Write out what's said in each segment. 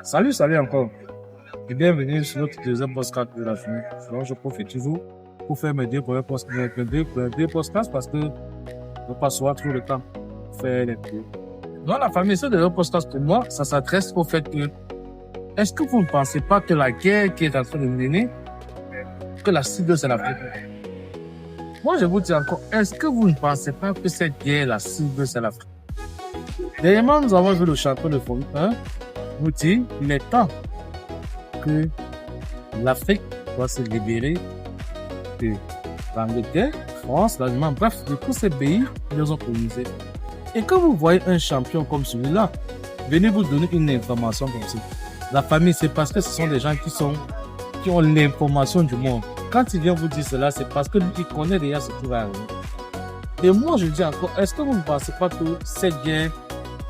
Salut encore. Et bienvenue sur notre deuxième podcast de la journée. Alors, je profite toujours pour faire mes deux premiers podcasts parce que je passe souvent trop de temps pour faire les deux. Dans la famille, ce deuxième podcast pour moi, ça s'adresse au fait que est-ce que vous ne pensez pas que la guerre qui est en train de mener, que la cible c'est l'Afrique? Moi, je vous dis encore, est-ce que vous ne pensez pas que cette guerre, la cible c'est l'Afrique? Dernièrement, nous avons vu le champion de Formule 1 nous dire qu'il est temps que l'Afrique doit se libérer de l'Angleterre, France, l'Allemagne, bref, de tous ces pays qui nous ont colonisés. Et quand vous voyez un champion comme celui-là, venez vous donner une information comme ça. La famille, c'est parce que ce sont des gens qui ont l'information du monde. Quand il vient vous dire cela, c'est parce que lui, il connaît déjà ce qui va arriver. Et moi, je dis encore, est-ce que vous ne pensez pas que cette guerre,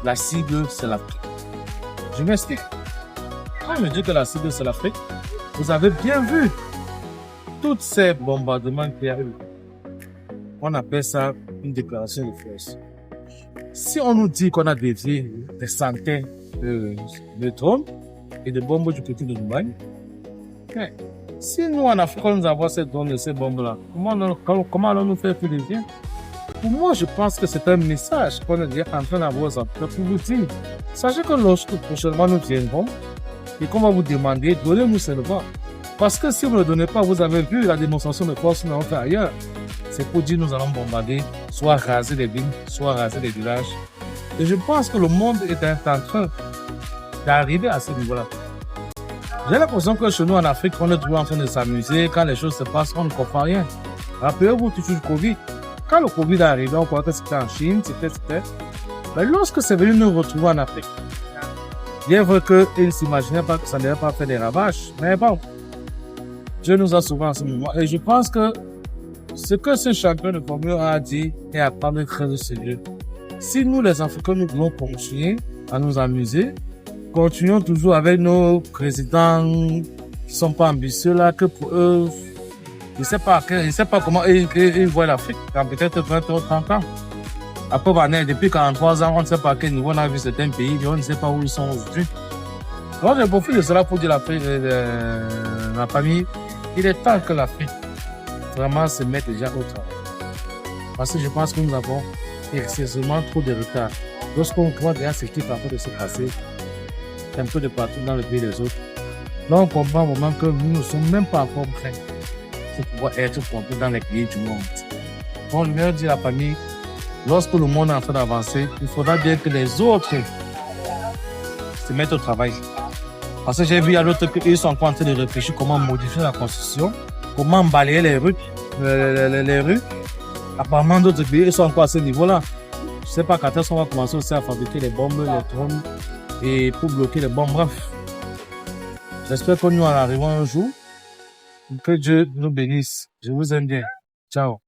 la cible, c'est l'Afrique? Je m'explique. Quand je dis que la cible, c'est l'Afrique, vous avez bien vu tous ces bombardements qui arrivent. On appelle ça une déclaration de force. Si on nous dit qu'on a dévié des centaines de drones et de bombes du côté de Dubaï, si nous en Afrique, nous avons ces drones et ces bombes-là, comment allons-nous faire plus dévier? Pour moi, je pense que c'est un message qu'on est déjà en train d'avoir pour vous dire. Sachez que lorsque prochainement nous viendrons et qu'on va vous demander, donnez-nous ce devoir. Parce que si vous ne le donnez pas, vous avez vu la démonstration de force que nous avons fait ailleurs. C'est pour dire nous allons bombarder, soit raser les villes, soit raser les villages. Et je pense que le monde est en train d'arriver à ce niveau-là. J'ai l'impression que chez nous en Afrique, on est toujours en train de s'amuser. Quand les choses se passent, on ne comprend rien. Rappelez-vous toujours du Covid. Quand le Covid est arrivé, on croyait que c'était en Chine, c'était. Mais lorsque c'est venu nous retrouver en Afrique, bien vrai qu'ils ne s'imaginaient pas que ça n'allait pas faire des ravages. Mais bon, Dieu nous a sauvés en ce moment. Et je pense que ce que ce champion de Formule 1 a dit est à prendre très au sérieux. Si nous, les Africains, nous voulons continuer à nous amuser, continuons toujours avec nos présidents qui ne sont pas ambitieux là, que pour eux, je ne sais pas comment ils voient l'Afrique dans peut-être 20 ou 30 ans. Après, depuis 43 ans, on ne sait pas à quel niveau on a vu certains pays, mais on ne sait pas où ils sont aujourd'hui. Donc, je profite de cela pour dire à la famille, il est temps que l'Afrique vraiment se mette déjà au travail. Parce que je pense que nous avons excessivement trop de retard. Lorsqu'on voit déjà ce qui est en train de se passer, un peu de partout dans le pays des autres, là on comprend au moment que nous ne sommes même pas encore prêts pour pouvoir être compris dans les pays du monde. Donc, je viens dire à la famille, lorsque le monde est en train d'avancer, il faudra bien que les autres se mettent au travail. Parce que j'ai vu à l'autre qu'ils sont en train de réfléchir comment modifier la constitution, comment balayer les rues. Apparemment, d'autres pays sont encore à ce niveau-là. Je ne sais pas quand est-ce qu'on va commencer aussi à fabriquer les bombes, les drones, et pour bloquer les bombes. Bref, j'espère que nous en arrivons un jour. Que Dieu nous bénisse. Je vous aime bien. Ciao.